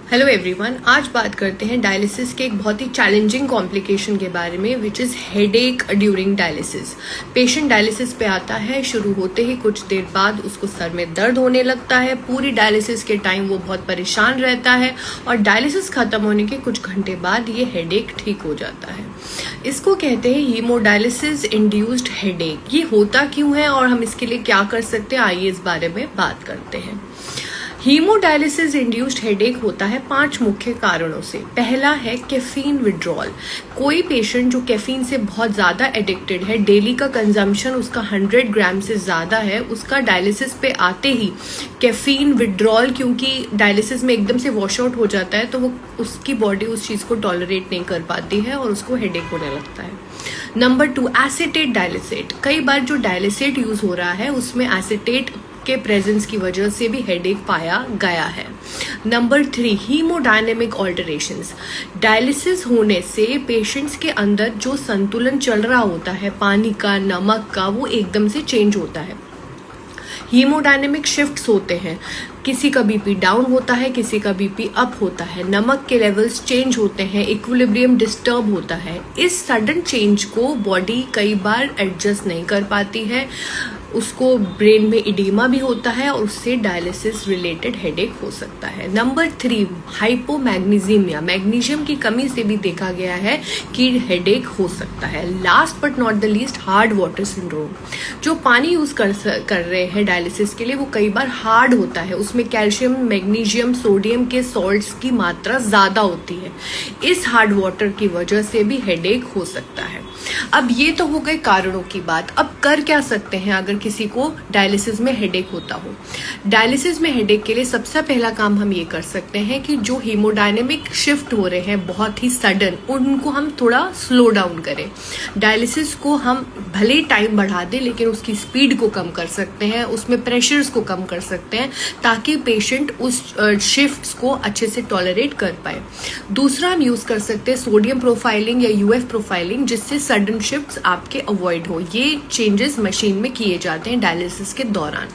Hello everyone, आज बात करते हैं डायलिसिस के एक बहुत ही चैलेंजिंग कॉम्प्लिकेशन के बारे में which is headache during dialysis. Patient dialysis पे आता है, शुरू होते ही कुछ देर बाद उसको सर में दर्द होने लगता है। पूरी डायलिसिस के टाइम वो बहुत परेशान रहता है और डायलिसिस खत्म होने के कुछ घंटे बाद ये हेडेक ठीक हो जाता है। इसको कहते हैं हीमोडायलिसिस इंड्यूस्ड हेडेक। ये होता क्यों है और हम इसके लिए क्या कर सकते हैं, आइए इस बारे में बात करते हैं। हीमोडायलिसिस इंड्यूस्ड हेडेक होता है 5 मुख्य कारणों से। पहला है कैफीन विड्रॉल। कोई पेशेंट जो कैफीन से बहुत ज़्यादा एडिक्टेड है, डेली का कंजम्पशन उसका 100 ग्राम से ज़्यादा है, उसका डायलिसिस पे आते ही कैफीन विड्रॉल, क्योंकि डायलिसिस में एकदम से वॉश आउट हो जाता है तो वो उसकी बॉडी उस चीज़ को टॉलरेट नहीं कर पाती है और उसको हेडेक होने लगता है। Number 2, acetate dialysate. कई बार जो डायलिसेट यूज़ हो रहा है उसमें एसिटेट के प्रेजेंस की वजह से भी हेडेक पाया गया है। Number 3, haemodynamic ऑल्टरेशंस। डायलिसिस होने से पेशेंट्स के अंदर जो संतुलन चल रहा होता है पानी का, नमक का, वो एकदम से चेंज होता है। हीमोडायनेमिक शिफ्ट्स होते हैं, किसी का बीपी डाउन होता है, किसी का बीपी अप होता है, नमक के लेवल्स चेंज होते हैं, इक्विलिब्रियम डिस्टर्ब होता है। इस सडन चेंज को बॉडी कई बार एडजस्ट नहीं कर पाती है, उसको ब्रेन में इडीमा भी होता है और उससे डायलिसिस रिलेटेड हेडेक हो सकता है। नंबर 3, हाइपोमैग्नीशियमिया। मैग्नीशियम की कमी से भी देखा गया है कि हेडेक हो सकता है। Last but not the least, hard water syndrome. जो पानी यूज कर रहे हैं डायलिसिस के लिए वो कई बार हार्ड होता है, उसमें कैल्शियम, मैग्नीशियम, सोडियम के सॉल्ट्स की मात्रा ज्यादा होती है। इस हार्ड वाटर की वजह से भी हेडेक हो सकता है। अब ये तो हो गए कारणों की बात। अब कर क्या सकते हैं अगर किसी को डायलिसिस में हेडेक होता हो। डायलिसिस में हेडेक के लिए सबसे पहला काम हम ये कर सकते हैं कि जो हीमोडायनेमिक शिफ्ट हो रहे हैं बहुत ही सडन, उनको हम थोड़ा स्लो डाउन करें। डायलिसिस को हम भले टाइम बढ़ा दें लेकिन उसकी स्पीड को कम कर सकते हैं, उसमें प्रेशर्स को कम कर सकते हैं ताकि पेशेंट उस शिफ्ट्स को अच्छे से टॉलरेट कर पाए। दूसरा हम यूज कर सकते हैं सोडियम प्रोफाइलिंग या यूएफ प्रोफाइलिंग, जिससे सडन शिफ्ट्स आपके अवॉइड हो। ये चेंजेस मशीन में किए जाते हैं डायलिसिस के दौरान।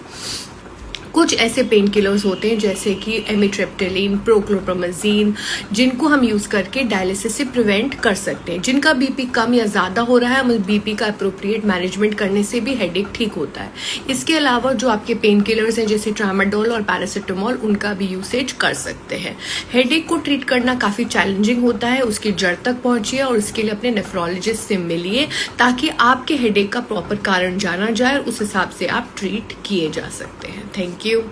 कुछ ऐसे पेन किलर्स होते हैं जैसे कि एमिट्रिप्टिलिन, प्रोक्लोप्रमाजीन, जिनको हम यूज करके डायलिसिस से प्रिवेंट कर सकते हैं। जिनका बीपी कम या ज्यादा हो रहा है, हम बीपी का अप्रोप्रिएट मैनेजमेंट करने से भी हेडेक ठीक होता है। इसके अलावा जो आपके पेन किलर्स हैं जैसे ट्रामाडोल और पैरासिटामोल, उनका भी यूसेज कर सकते हैं। हेडेक को ट्रीट करना काफी चैलेंजिंग होता है, उसकी जड़ तक पहुंचिए और इसके लिए अपने नेफ्रोलॉजिस्ट से मिलिए ताकि आपके हेडेक का प्रॉपर कारण जाना जाए और उस हिसाब से आप ट्रीट किए जा सकते हैं। Thank you.